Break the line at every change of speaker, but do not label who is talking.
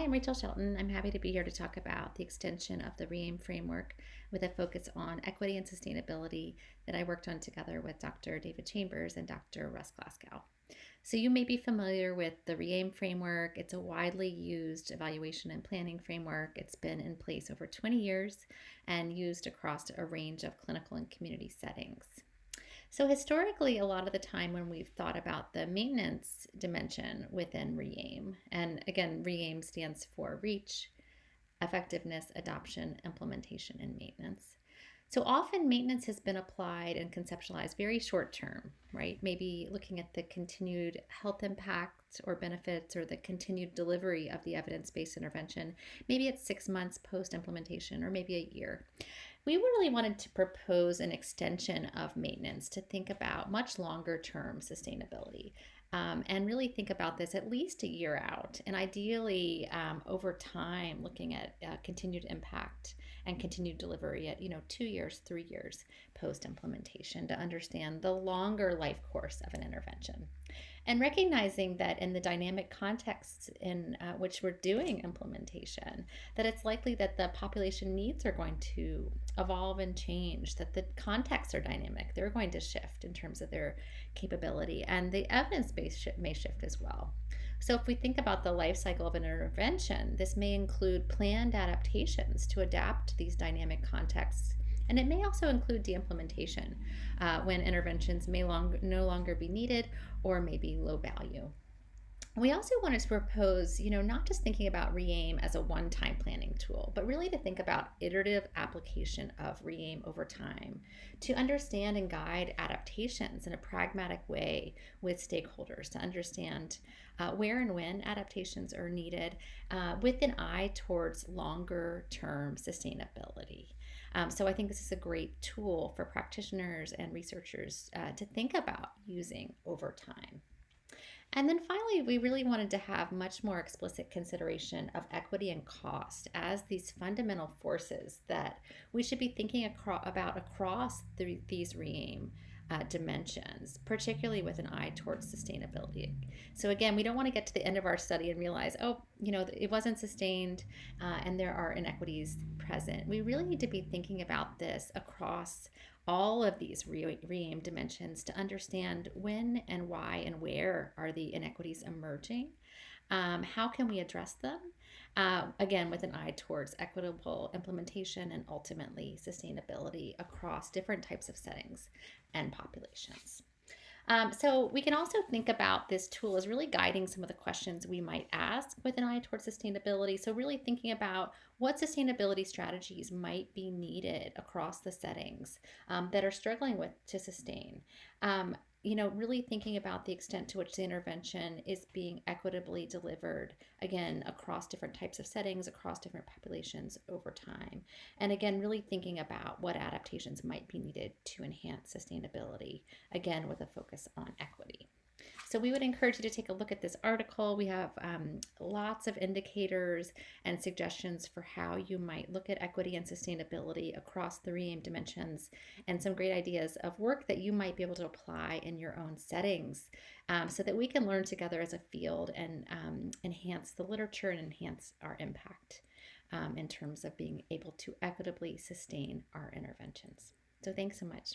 Hi, I'm Rachel Shelton. I'm happy to be here to talk about the extension of the REAIM framework with a focus on equity and sustainability that I worked on together with Dr. David Chambers and Dr. Russ Glasgow. So, you may be familiar with the REAIM framework. It's a widely used evaluation and planning framework. It's been in place over 20 years and used across a range of clinical and community settings. So, historically, a lot of the time when we've thought about the maintenance dimension within REAIM, and again, REAIM stands for Reach, Effectiveness, Adoption, Implementation, and Maintenance. So often maintenance has been applied and conceptualized very short term, right? Maybe looking at the continued health impact or benefits or the continued delivery of the evidence based intervention. Maybe it's 6 months post implementation or maybe a year. We really wanted to propose an extension of maintenance to think about much longer term sustainability. And really think about this at least a year out, and ideally over time, looking at continued impact and continued delivery at 2 years, 3 years post implementation to understand the longer life course of an intervention. And recognizing that in the dynamic context in which we're doing implementation, that it's likely that the population needs are going to evolve and change, that the contexts are dynamic, they're going to shift in terms of their capability, and the evidence base may shift as well. So, if we think about the life cycle of an intervention, this may include planned adaptations to adapt to these dynamic contexts. And it may also include de-implementation when interventions may no longer be needed or may be low value. We also wanted to propose, not just thinking about REAIM as a one-time planning tool, but really to think about iterative application of REAIM over time to understand and guide adaptations in a pragmatic way with stakeholders to understand where and when adaptations are needed with an eye towards longer term sustainability. So I think this is a great tool for practitioners and researchers to think about using over time. And then finally, we really wanted to have much more explicit consideration of equity and cost as these fundamental forces that we should be thinking about across these REAIM dimensions, particularly with an eye towards sustainability. So again, we don't want to get to the end of our study and realize, it wasn't sustained and there are inequities present. We really need to be thinking about this across all of these REAIM dimensions to understand when and why and where are the inequities emerging. How can we address them? Again, with an eye towards equitable implementation and ultimately sustainability across different types of settings and populations. So we can also think about this tool as really guiding some of the questions we might ask with an eye towards sustainability. So really thinking about what sustainability strategies might be needed across the settings that are struggling to sustain. Really thinking about the extent to which the intervention is being equitably delivered, again, across different types of settings, across different populations over time. And again, really thinking about what adaptations might be needed to enhance sustainability, again, with a focus on equity. So we would encourage you to take a look at this article. We have lots of indicators and suggestions for how you might look at equity and sustainability across the REAIM dimensions, and some great ideas of work that you might be able to apply in your own settings so that we can learn together as a field and enhance the literature and enhance our impact in terms of being able to equitably sustain our interventions. So thanks so much.